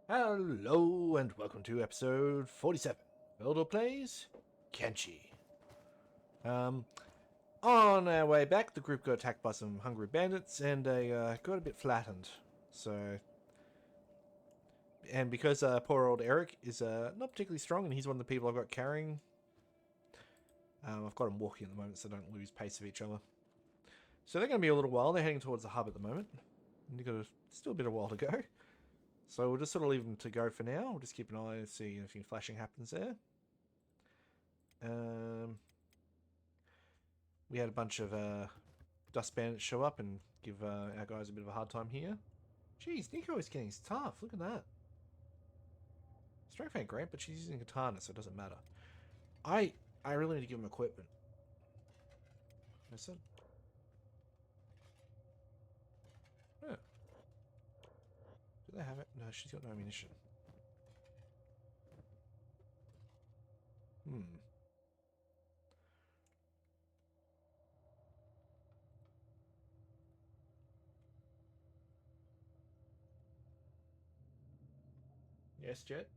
Hello and welcome to episode 47. Eledor plays Kenshi. On our way back, the group got attacked by some hungry bandits and they got a bit flattened. And because poor old Eric is not particularly strong and he's one of the people I've got carrying, I've got him walking at the moment so they don't lose pace of each other. So they're going to be a little while. They're heading towards the hub at the moment. And you've got still a bit of a while to go. So we'll just sort of leave them to go for now. We'll just keep an eye and see if anything flashing happens there. We had a bunch of dust bandits show up and give our guys a bit of a hard time here. Jeez, Nico is getting tough. Look at that. Strength ain't great, but she's using katana, so it doesn't matter. I really need to give him equipment. Listen. Yeah. Do they have it? No, she's got no ammunition. Yes, Jet?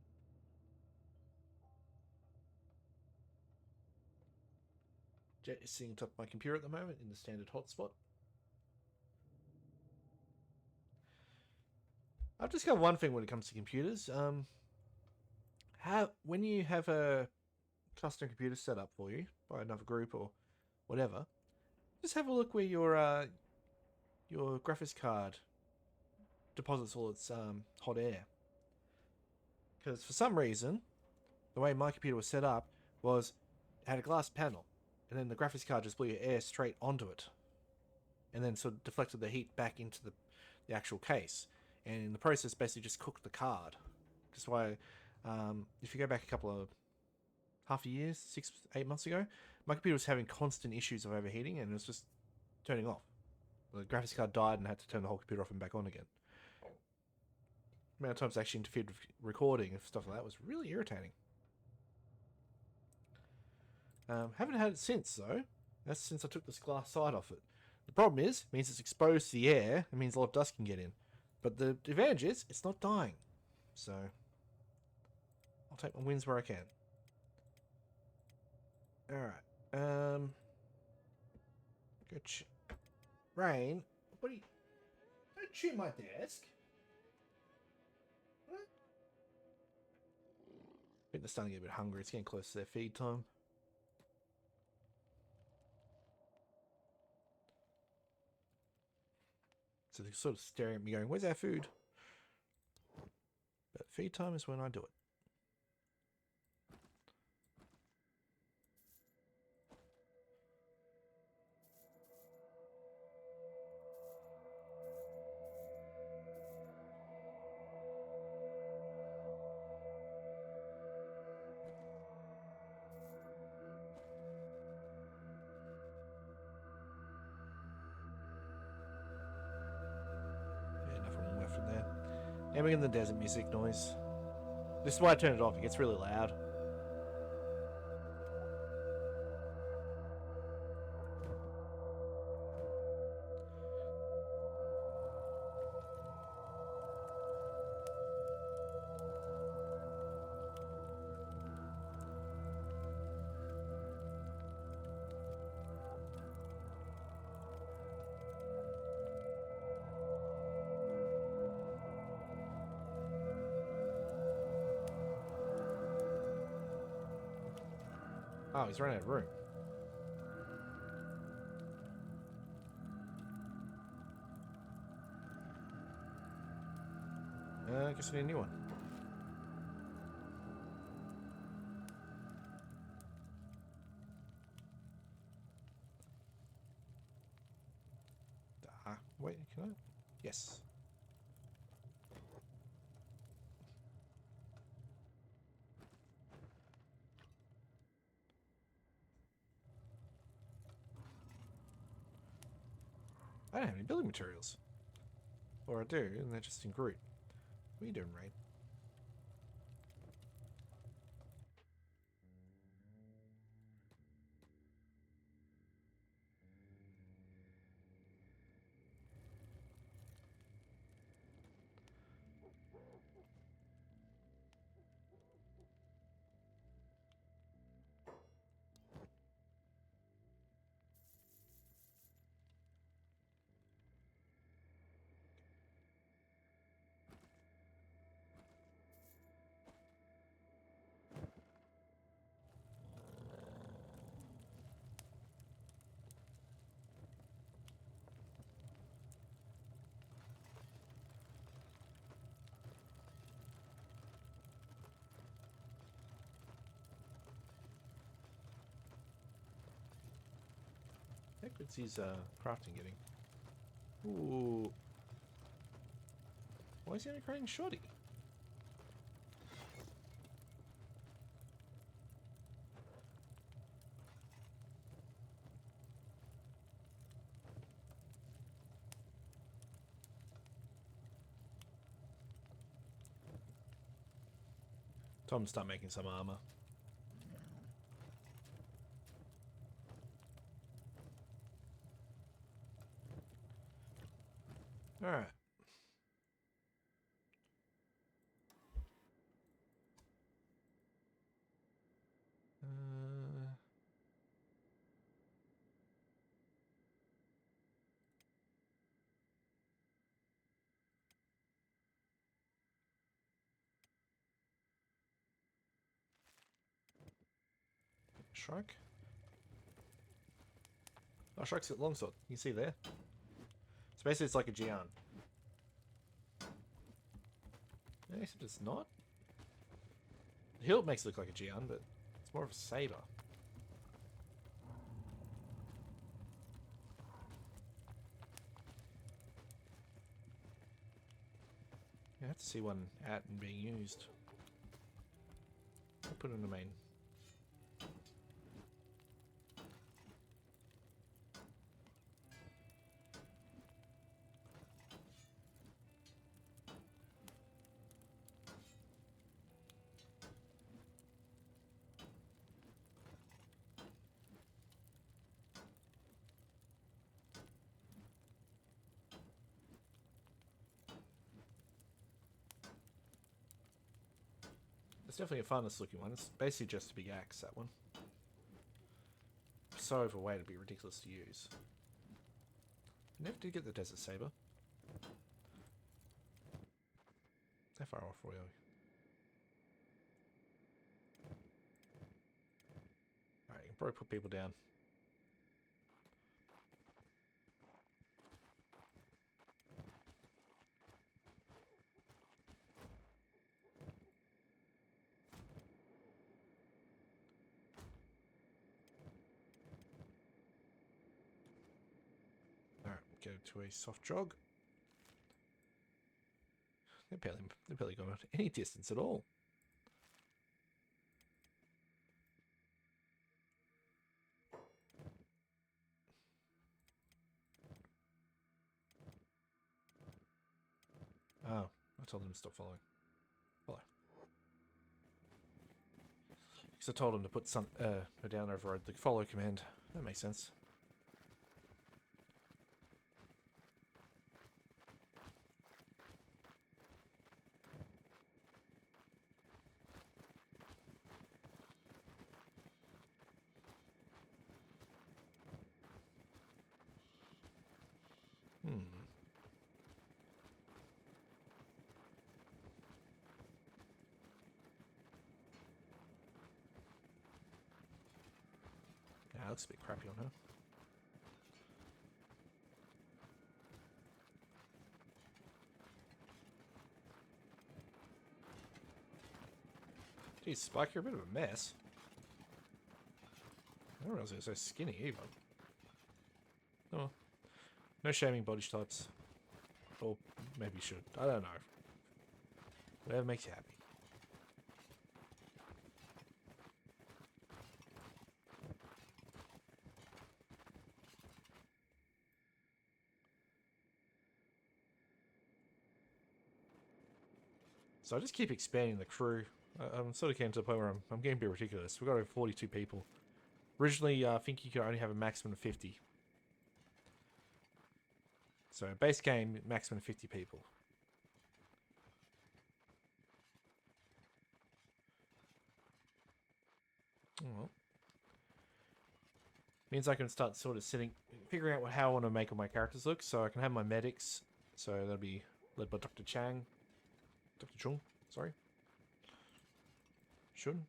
Jet is sitting atop my computer at the moment in the standard hotspot. I've discovered one thing when it comes to computers. When you have a custom computer set up for you by another group or whatever, just have a look where your graphics card deposits all its hot air. Because for some reason, the way my computer was set up was it had a glass panel, and then the graphics card just blew air straight onto it, and then sort of deflected the heat back into the actual case, and in the process basically just cooked the card. That's why, if you go back a couple of half a year, 6-8 months ago, my computer was having constant issues of overheating, and it was just turning off. The graphics card died, and I had to turn the whole computer off and back on again. The amount of times I actually interfered with recording and stuff like that was really irritating. Haven't had it since, though. That's since I took this glass side off it. The problem is, it means it's exposed to the air. It means a lot of dust can get in. But the advantage is, it's not dying. So, I'll take my wins where I can. Alright. Good. Rain, what are you... Don't chew my desk. What? I think they're starting to get a bit hungry. It's getting close to their feed time. So they're sort of staring at me going, where's our food? But feed time is when I do it. Yeah, nothing left in there. Aiming in the desert music noise. This is why I turn it off. It gets really loud. Oh, he's running out of room. I guess I need a new one. Wait, can I? Yes. I don't have any building materials. Or I do, and they're just in Groot. What are you doing, Rain? What's his crafting getting? Ooh. Why is he only creating shoddy? Time to start making some armor. Alright. Shrike? Oh, Shrike's got longsword. You can see there. So basically it's like a Jian. Yeah, except it's not. The hilt makes it look like a Jian, but it's more of a saber. I have to see one out and being used. I'll put it in the main. It's definitely a funnest looking one. It's basically just a big axe, that one. So overweight it'd be ridiculous to use. I never did get the Desert Saber. How far off were we? Alright, you can probably put people down. Alright, go to a soft jog. They're barely going any distance at all. Oh, I told them to stop following. Follow. Because I told them to put some down override the follow command. That makes sense. Yeah, that looks a bit crappy on her. Geez, Spike, you're a bit of a mess. I didn't realize it was so skinny either. Oh, no shaming body types. Or maybe you should. I don't know. Whatever makes you happy. So I just keep expanding the crew. I'm sort of getting to the point where I'm getting a bit ridiculous. We've got over 42 people. Originally, I think you could only have a maximum of 50. So base game, maximum of 50 people. Oh, well. Means I can start sort of figuring out how I want to make all my characters look. So I can have my medics. So that'll be led by Dr. Chang. Dr. Chung, sorry. Shun?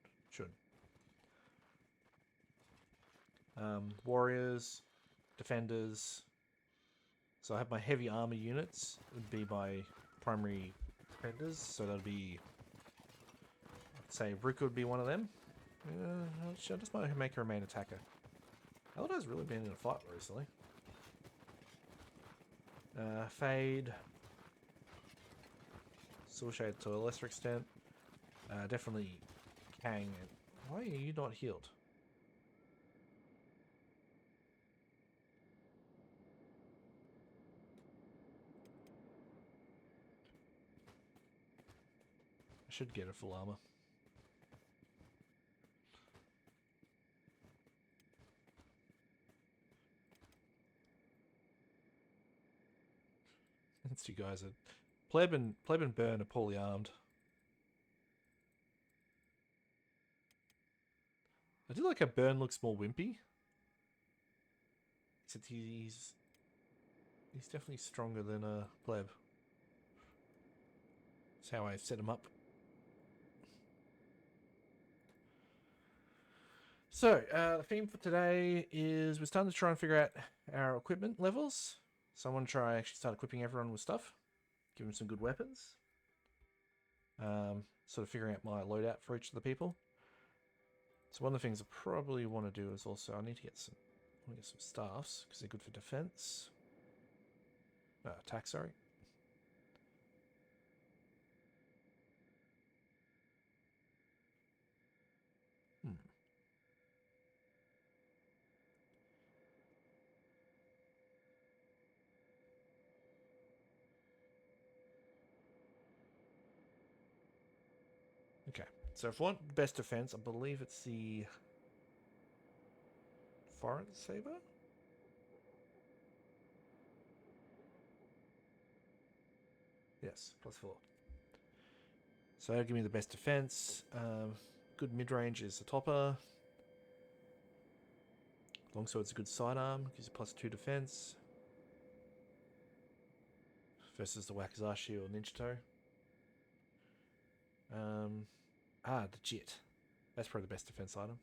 Warriors, defenders. So I have my heavy armor units. Would be my primary defenders. So that'll be, I'd say Ruka would be one of them. I just might make her a main attacker. Eledor's really been in a fight recently. Fade. Soul Shade to a lesser extent. Definitely Kang. Why are you not healed? I should get a full armor. That's you guys. Pleb and Burn are poorly armed. I do like how Burn looks more wimpy. Except he's definitely stronger than Pleb. That's how I set him up. So, the theme for today is we're starting to try and figure out our equipment levels. So I want to try actually start equipping everyone with stuff. Give them some good weapons. Sort of figuring out my loadout for each of the people. So one of the things I probably want to do is also I need to get some staffs because they're good for defense. Attack, sorry. Okay, so if I want best defense, I believe it's the Foreign Saber? Yes, +4. So that'll give me the best defense. Good mid-range is the Topper. Longsword's a good sidearm, gives you +2 defense. Versus the Wakizashi or Ninjato. The Jit. That's probably the best defense item.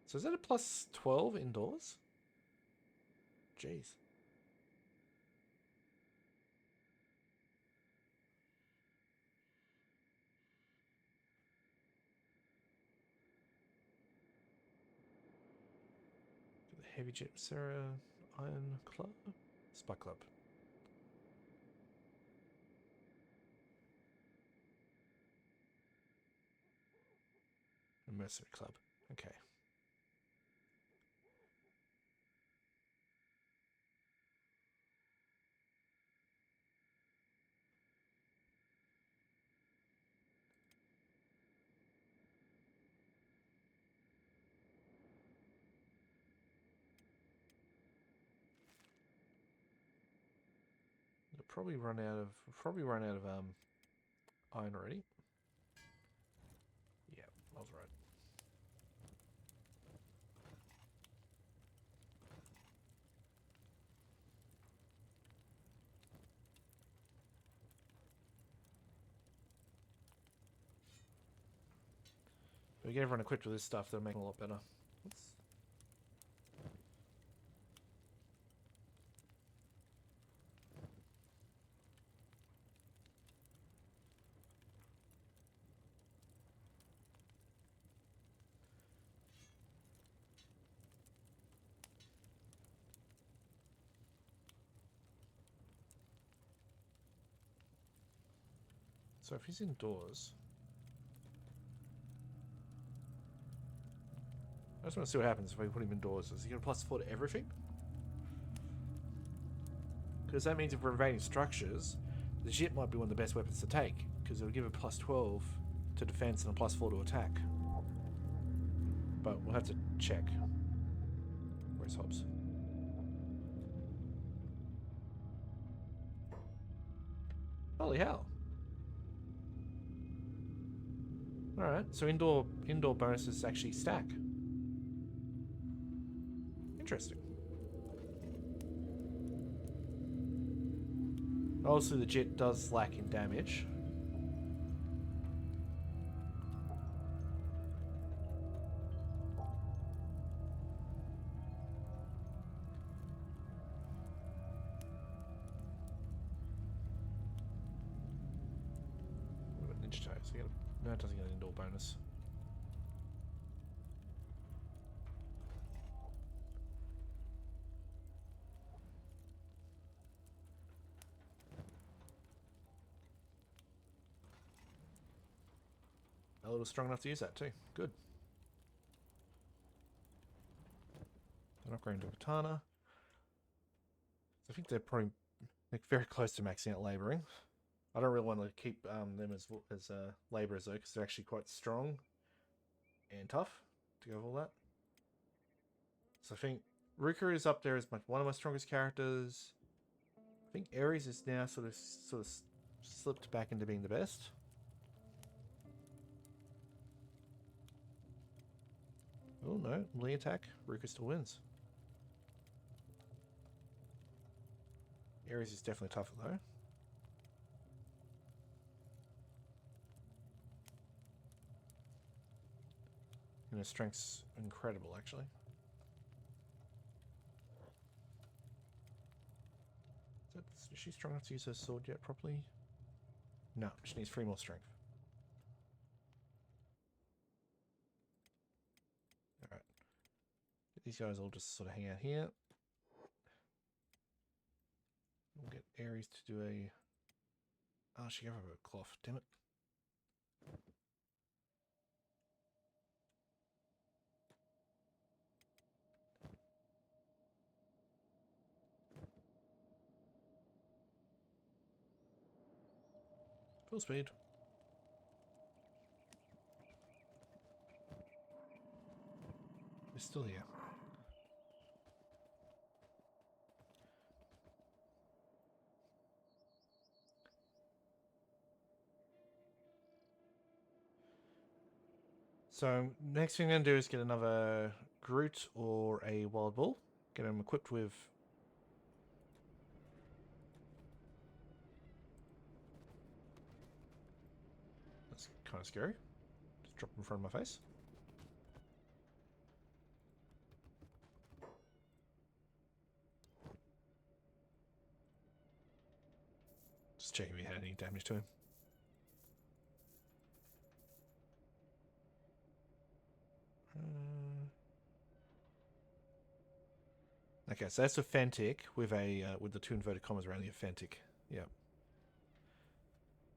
So is that a +12 indoors? Jeez. The Heavy Jet Sarah Iron Club? Spy Club. Mercenary Club. Okay. We'll probably run out of iron already. Yeah, I was right. If we get everyone equipped with this stuff, they'll make it a lot better. Oops. So if he's indoors, I just want to see what happens if I put him indoors. Is he going to +4 to everything? Because that means if we're invading structures, the Jit might be one of the best weapons to take, because it'll give a +12 to defense and a +4 to attack. But we'll have to check. Where's Hobbs? Holy hell. Alright, so indoor bonuses actually stack. Interesting. Obviously the Jit does lack in damage. What about Ninja Toe? So no, it doesn't get an indoor bonus. Eledor's strong enough to use that too. Good. They're not going to Katana. I think they're probably very close to maxing out labouring. I don't really want to keep them as labourers though, because they're actually quite strong and tough to go with all that. So I think Ruka is up there as one of my strongest characters. I think Ares is now sort of slipped back into being the best. Oh no, melee attack. Ruka still wins. Ares is definitely tougher though. And her strength's incredible actually. Is she strong enough to use her sword yet properly? No, she needs 3 more strength. Alright. These guys all just sort of hang out here. We'll get Ares to do a... Oh, she gave her a cloth, damn it. Full speed. We're still here. So next thing I'm going to do is get another Groot or a Wild Bull. Get them equipped with... That's kind of scary. Just drop them in front of my face. Just checking if we had any damage to him. Okay, so that's a Fentic with the 2 inverted commas around the Fentic. Yep.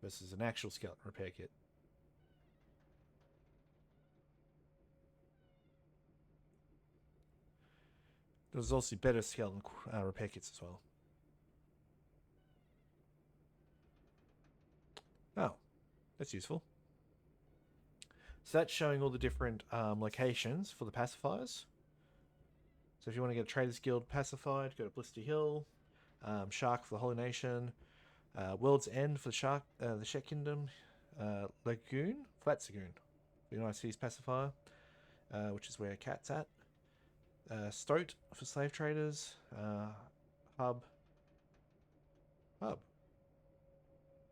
Versus an actual skeleton repair kit. There's also better skeleton repair kits as well. Oh, that's useful. So that's showing all the different locations for the pacifiers. So if you want to get a Traders Guild pacified, go to Blister Hill, Shark for the Holy Nation, World's End for the Shark, the Shet Kingdom, Lagoon, Flat Lagoon, the United Cities pacifier, which is where Cat's at. Stoat for slave traders, Hub.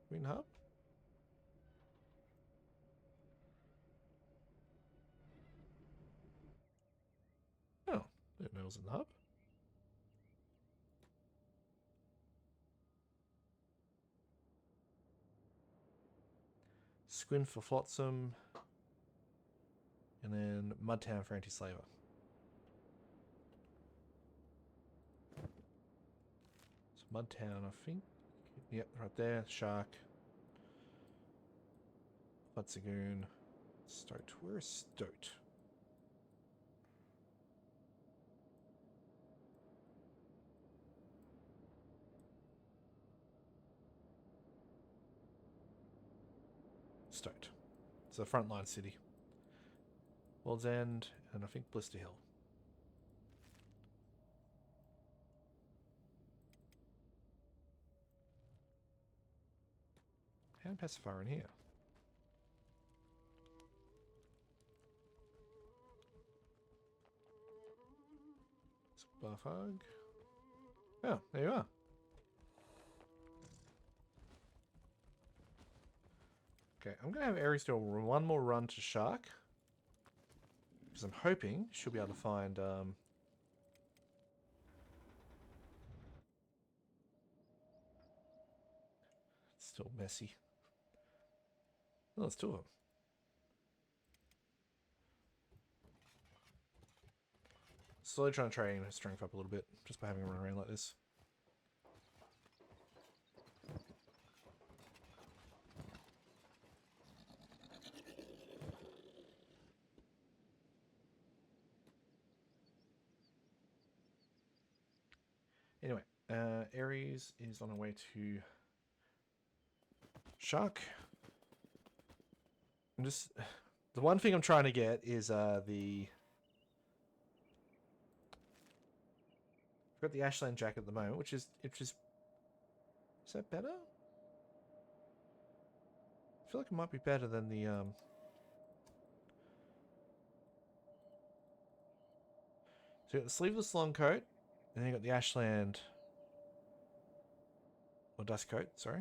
Green Hub? Oh, didn't know it was in the Hub. Squin for Flotsam, and then Mudtown for Anti-Slaver. So Mudtown, I think. Yep, right there. Shark. Futsagoon. Stoat. Where is Stoat? Stoat. It's a frontline city. World's End, and I think Blister Hill. Hand pacifier in here. Buff hug. Oh, there you are. Okay, I'm gonna have Ares do one more run to Shark. Because I'm hoping she'll be able to find it's still messy. Oh, there's 2 of them. Slowly trying to train her strength up a little bit, just by having her run around like this. Ares is on her way to Shark. I'm just... The one thing I'm trying to get is the... I've got the Ashland jacket at the moment, which is... Is that better? I feel like it might be better than the... So you got the sleeveless long coat, and then you got the Ashland... Or dust coat, sorry.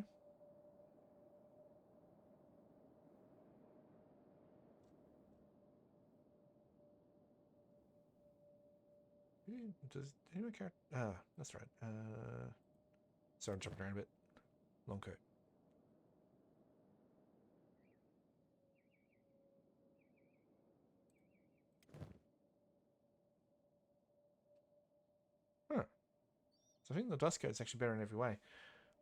Does anyone care? Ah, that's right. Sorry, I'm jumping around a bit. Long coat. Huh. So I think the dust coat is actually better in every way.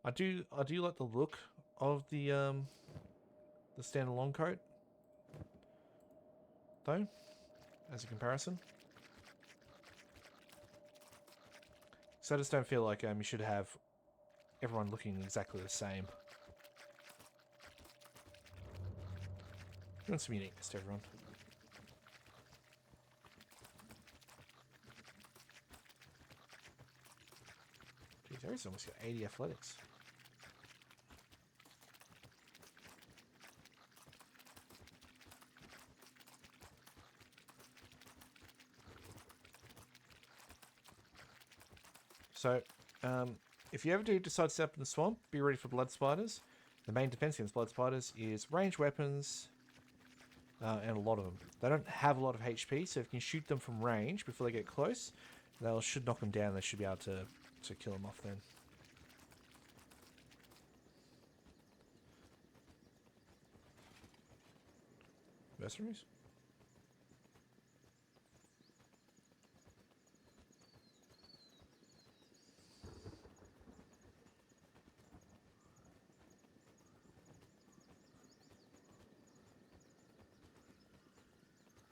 I do like the look of the standard long coat, though, as a comparison. So I just don't feel like you should have everyone looking exactly the same. You want some uniqueness to everyone. Jeez, Aries almost got 80 athletics. So, if you ever do decide to set up in the swamp, be ready for blood spiders. The main defense against blood spiders is ranged weapons, and a lot of them. They don't have a lot of HP, so if you can shoot them from range before they get close, they should knock them down. They should be able to kill them off then. Mercenaries?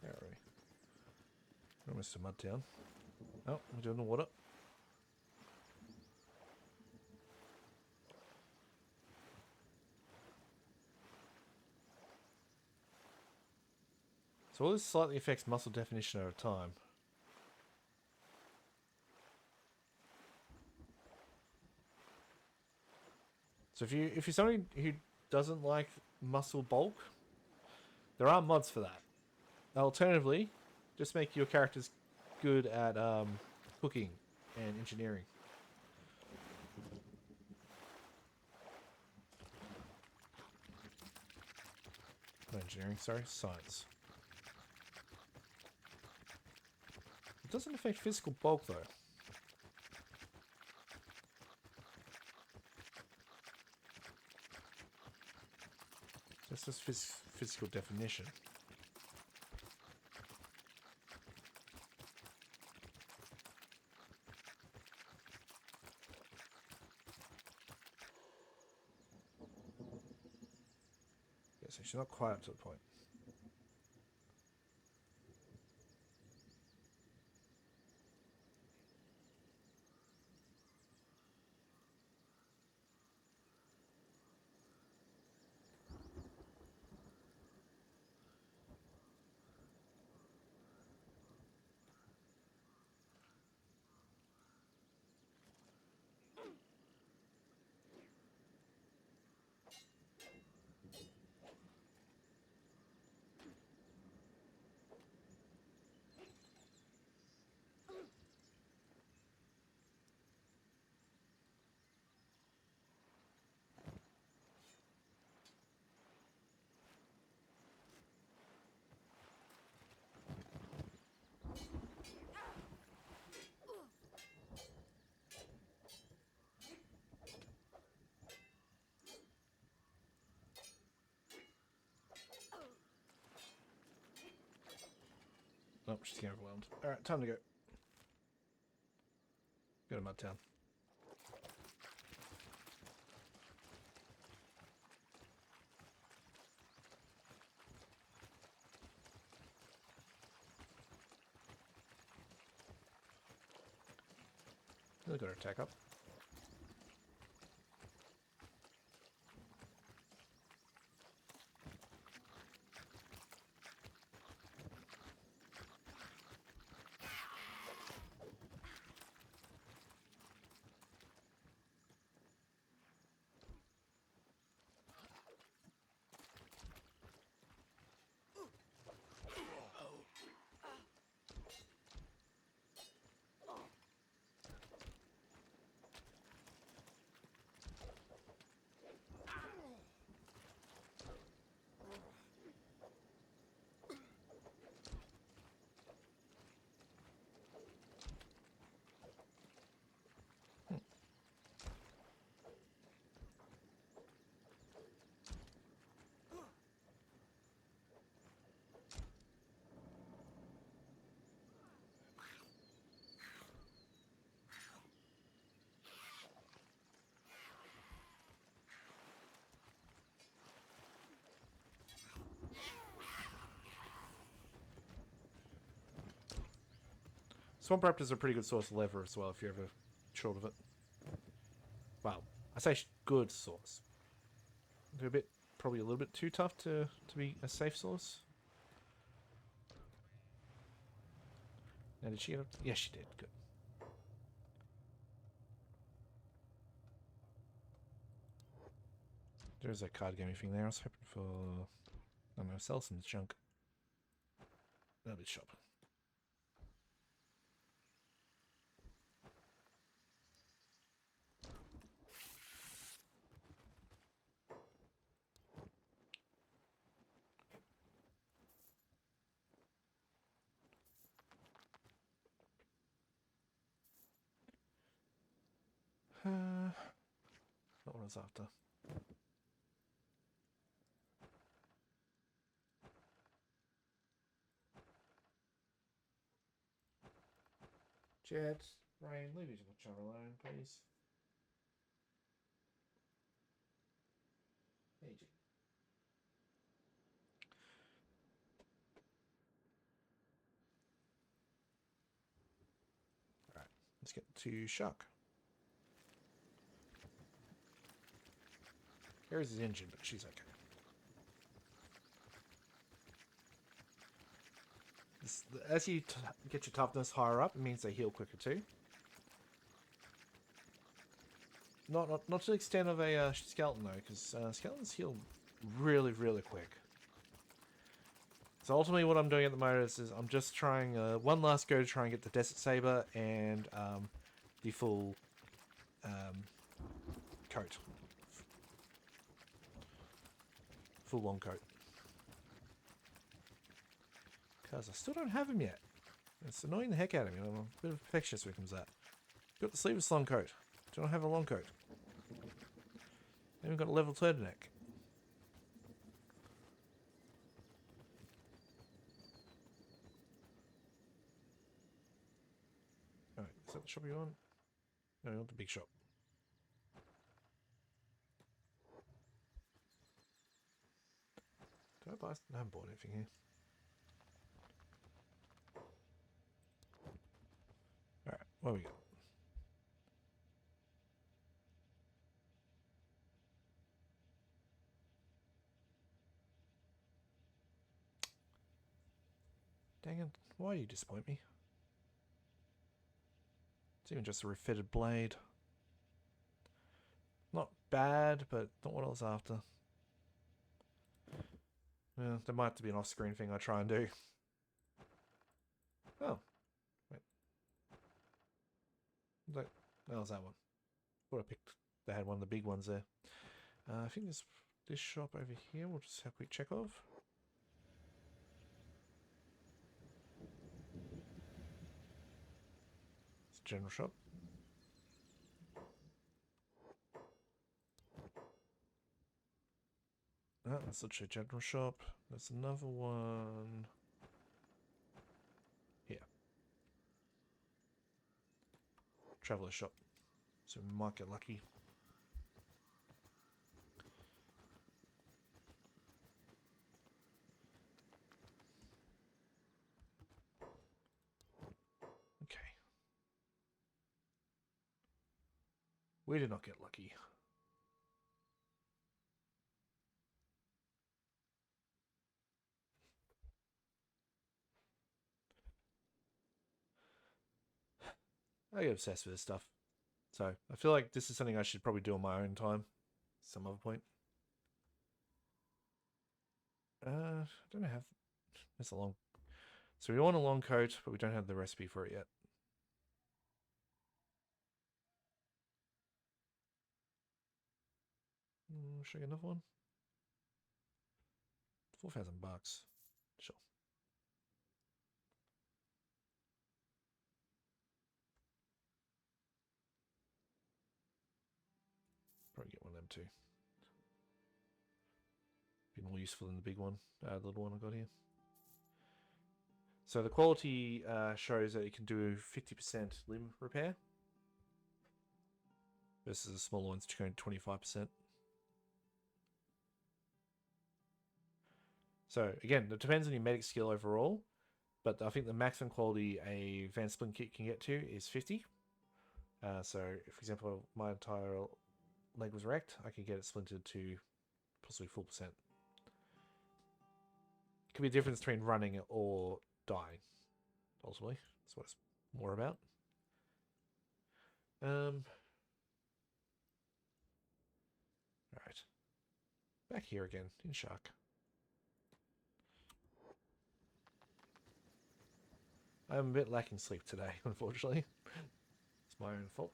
Where are we? We're almost to Mudtown. Oh, we're doing the water. So all this slightly affects muscle definition over time. So if you're somebody who doesn't like muscle bulk, there are mods for that. Alternatively, just make your characters good at cooking and engineering. Not engineering, sorry, science. It doesn't affect physical bulk though. That's just physical definition. Yes, actually not quite up to the point. Oh, she's getting overwhelmed. Alright, time to go. Go to Mudtown. Really got her attack up. Swamp Raptor's a pretty good source of leather as well if you're ever short of it. Well, I say good source. They're probably a little bit too tough to be a safe source. Now, did she get up? Yes, she did. Good. There's a card gaming thing there. I was hoping for, I don't know, sell some junk. That'll be shop. Not what I was after. Jet, Rain, leave each other alone, please. Hey, Jet. Alright, let's get to Shark. Here's his engine, but she's okay. As you get your toughness higher up, it means they heal quicker too. Not to the extent of a skeleton though, because skeletons heal really, really quick. So ultimately what I'm doing at the moment is I'm just trying one last go to try and get the Desert Saber and the full coat. Full long coat. Because I still don't have him yet. It's annoying the heck out of me. I'm a bit of a perfectionist when it comes to that. Got the sleeveless long coat. Do not have a long coat. Even got a level turtleneck. Alright, is that the shop you want? No, you want the big shop. Did I buy? I haven't bought anything here. Alright, what we got? Dang it, why do you disappoint me? It's even just a refitted blade. Not bad, but not what I was after. Yeah, there might have to be an off-screen thing I try and do. Oh. Wait. That was that one. Thought I picked... They had one of the big ones there. I think there's this shop over here. We'll just have a quick check of. It's a general shop. Oh, that's literally a general shop. There's another one here. Traveler shop. So we might get lucky. Okay. We did not get lucky. I get obsessed with this stuff. So I feel like this is something I should probably do on my own time. Some other point. I don't have... It's a long... So we want a long coat, but we don't have the recipe for it yet. Should I get another one? $4,000. Sure. Probably get one of them too. Be more useful than the big one, little one I got here. So the quality shows that you can do 50% limb repair versus the smaller ones going 25%. So again, it depends on your medic skill overall. But I think the maximum quality a Van Splint kit can get to is 50. So, for example, my entire leg was wrecked, I could get it splintered to possibly full percent. Could be a difference between running or dying, ultimately. That's what it's more about. Alright. Back here again, in Shark. I'm a bit lacking sleep today, unfortunately. It's my own fault.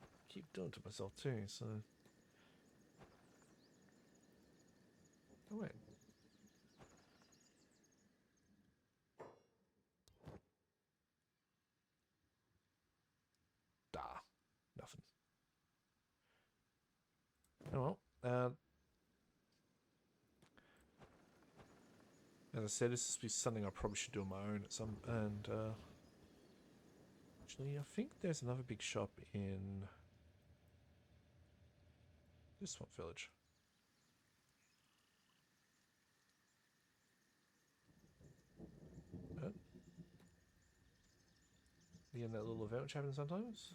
I keep doing it to myself too, so... Oh wait. Da. Nothing. Oh well. As I said, this is something I probably should do on my own at some... And, actually, I think there's another big shop in... this swamp village. Again, that little event which happens sometimes.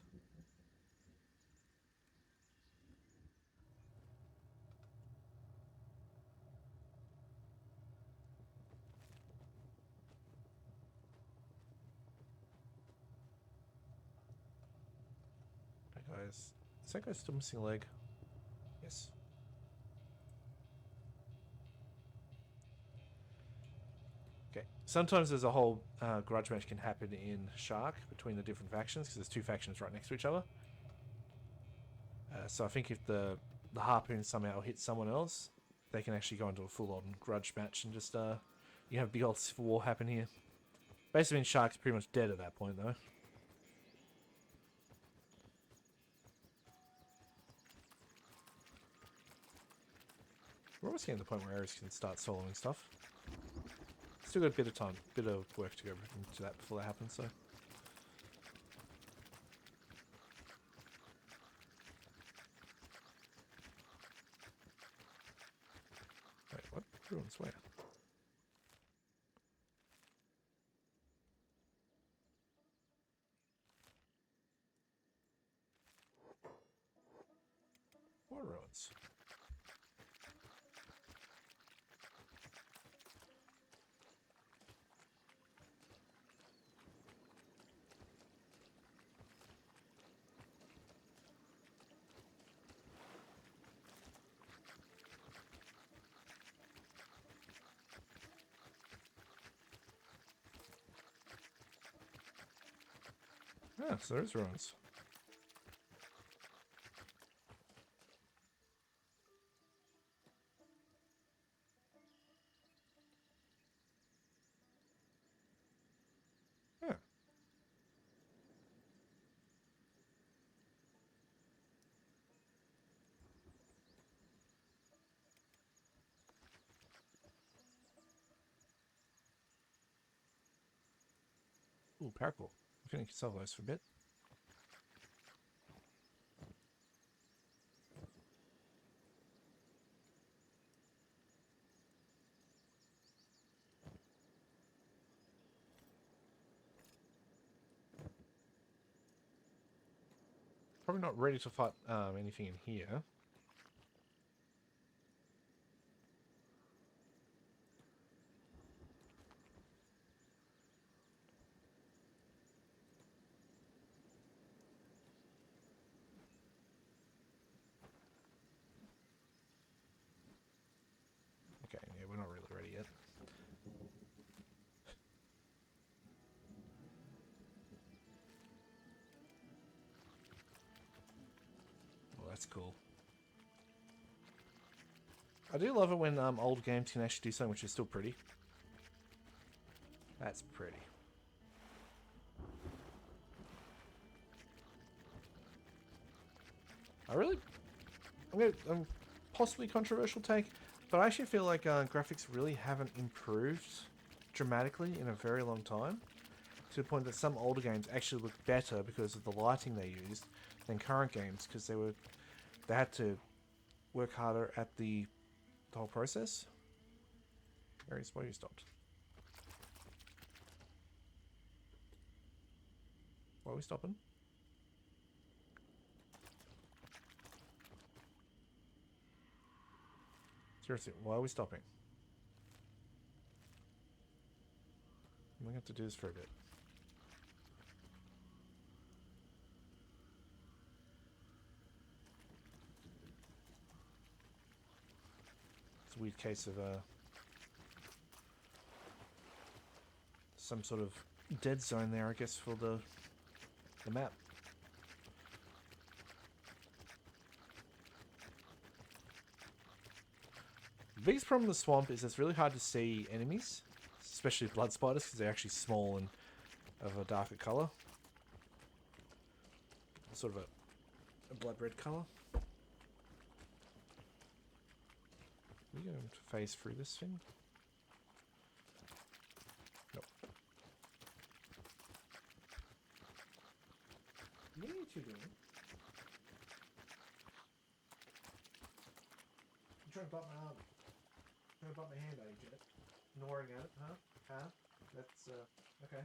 That guy's... is that guy still missing a leg? Yes. Okay. Sometimes there's a whole grudge match can happen in Shark between the different factions because there's two factions right next to each other. So I think if the harpoon somehow hits someone else, they can actually go into a full-on grudge match and just you have a big old civil war happen here. Basically, means Shark's pretty much dead at that point, though. We're almost getting to the point where Ares can start soloing stuff. Still got a bit of time, bit of work to go into that before that happens, so... wait, what? Ruins where? What ruins? Yeah, so there's ruins. Yeah. Ooh, parkour. I think you can sell those for a bit. Probably not ready to fight anything in here. Okay, yeah, we're not really ready yet. Well, that's cool. I do love it when old games can actually do something which is still pretty. That's pretty. I'm possibly controversial take, but I actually feel like graphics really haven't improved dramatically in a very long time. To the point that some older games actually look better because of the lighting they used than current games because they had to work harder at the whole process. Aries, why are you stopped? Why are we stopping? Seriously, why are we stopping? I'm gonna have to do this for a bit. It's a weird case of some sort of dead zone there, I guess, for the map. The biggest problem in the swamp is it's really hard to see enemies, especially blood spiders, because they're actually small and of a darker colour. Sort of a blood red colour. Are we going to phase through this thing? Nope. What are you two doing? I'm trying to bump my arm. I'm trying to bump my hand, are you, Jet? Gnawing at it, huh? Huh? That's, okay.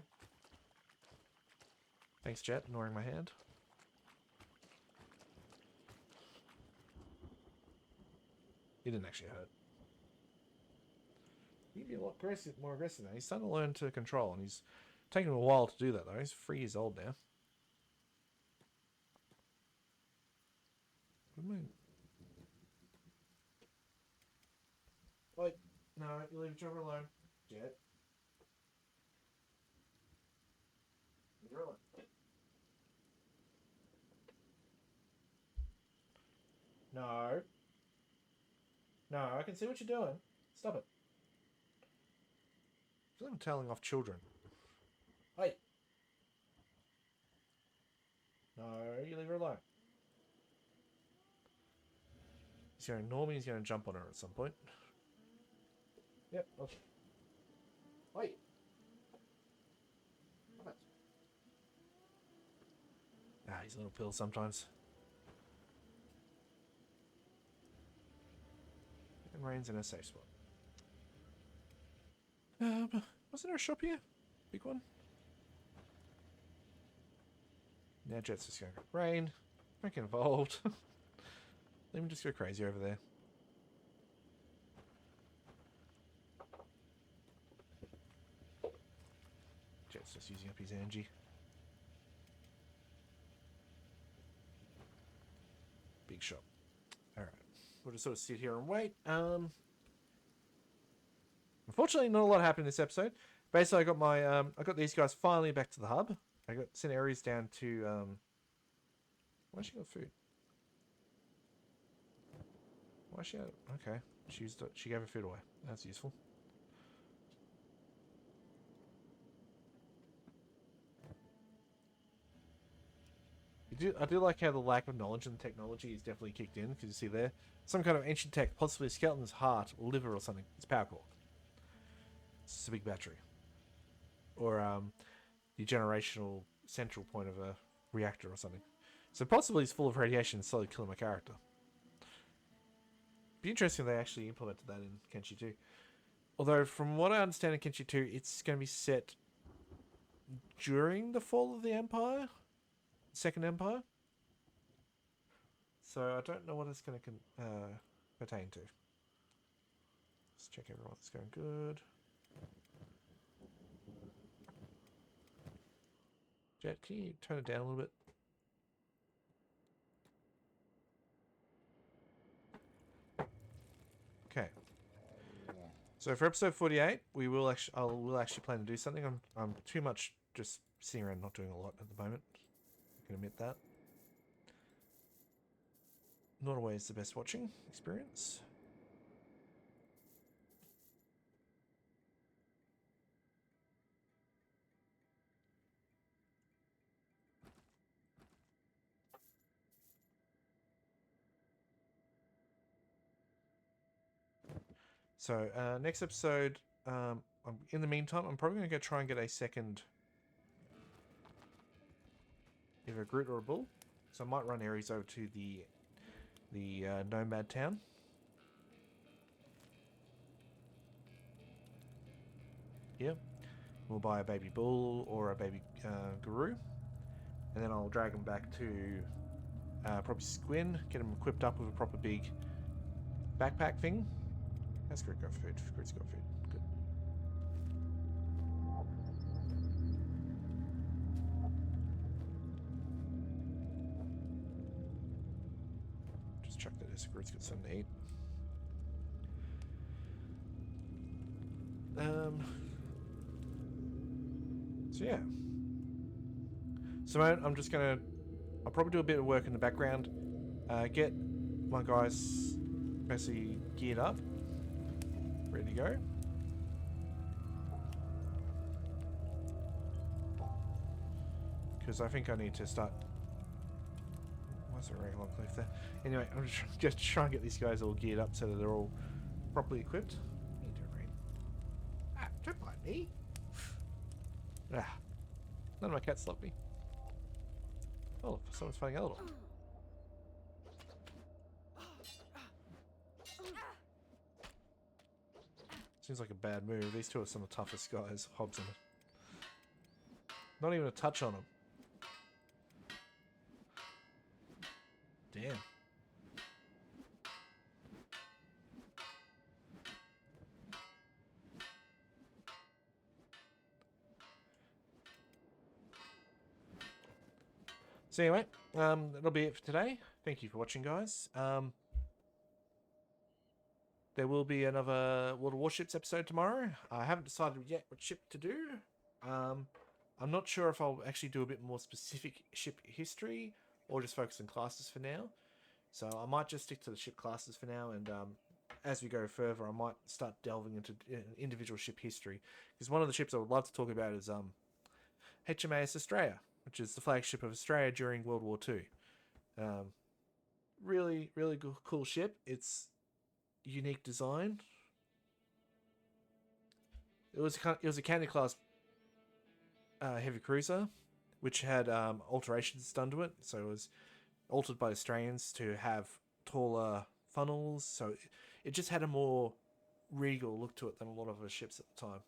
Thanks, Jet. Gnawing my hand. He didn't actually hurt. He'd be a lot more aggressive now. He's starting to learn to control, and he's taking him a while to do that, though. He's 3 years old now. What do you mean? Wait. No, you leave each other alone. Jet. You're alone. No. No, I can see what you're doing. Stop it. I feel like I'm telling off children. Wait. No, you leave her alone. He's going to ignore me. He's going to jump on her at some point. Yep. Okay. Wait. Stop it. Ah, he's a little pill sometimes. And Rain's in a safe spot. Wasn't there a shop here? Big one? Now Jet's just going to go, Rain, don't get involved. Let me just go crazy over there. Jet's just using up his energy. Big shop. Alright. We'll just sort of sit here and wait. Unfortunately, not a lot happened in this episode. Basically, I got my I got these guys finally back to the hub. I got sent Aries down to why she got food? Why she had okay. She gave her food away. That's useful. I do like how the lack of knowledge and technology is definitely kicked in, because you see there some kind of ancient tech, possibly a skeleton's heart, or liver, or something. It's power core. It's just a big battery, or the generational central point of a reactor or something. So possibly it's full of radiation and slowly killing my character. Be interesting if they actually implemented that in Kenshi 2. Although from what I understand in Kenshi 2, it's going to be set during the fall of the Empire, Second Empire. So I don't know what it's going to pertain to. Let's check everyone's going good. Jet, can you turn it down a little bit? Okay. So for episode 48, we will actually we'll actually plan to do something. I'm too much just sitting around not doing a lot at the moment. I can admit that. Not always the best watching experience. So next episode, in the meantime, I'm probably going to go try and get a second, either a Groot or a Bull. So I might run Ares over to the nomad town. Yeah, we'll buy a baby bull or a baby guru, and then I'll drag them back to probably Squin, get them equipped up with a proper big backpack thing. How's Crude got food? Crude's got food. Good. Just check that his Crude's got something to eat. So yeah. Simone, I'll probably do a bit of work in the background. Get my guys basically geared up. Ready to go. Because I think I need to start... Why's there a very long cliff there? Anyway, I'm just trying to get these guys all geared up so that they're all properly equipped. What are you doing, Rain? Ah, don't bite me. Ah, none of my cats love me. Oh, someone's fighting Eledor. Seems like a bad move. These two are some of the toughest guys. Hobbs and not even a touch on them. Damn. So anyway, that'll be it for today. Thank you for watching, guys. There will be another World of Warships episode tomorrow. I haven't decided yet what ship to do. I'm not sure if I'll actually do a bit more specific ship history or just focus on classes for now. So I might just stick to the ship classes for now, and as we go further, I might start delving into individual ship history. Because one of the ships I would love to talk about is HMAS Australia, which is the flagship of Australia during World War II. Really, really cool ship. It's unique design. It was a Canada class heavy cruiser, which had alterations done to it. So it was altered by Australians to have taller funnels. So it just had a more regal look to it than a lot of the ships at the time.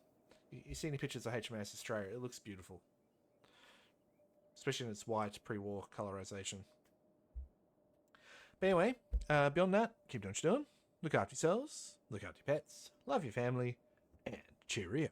You see any pictures of HMAS Australia? It looks beautiful, especially in its white pre-war colorization. But anyway, beyond that, keep doing what you're doing. Look after yourselves, look after your pets, love your family, and cheerio.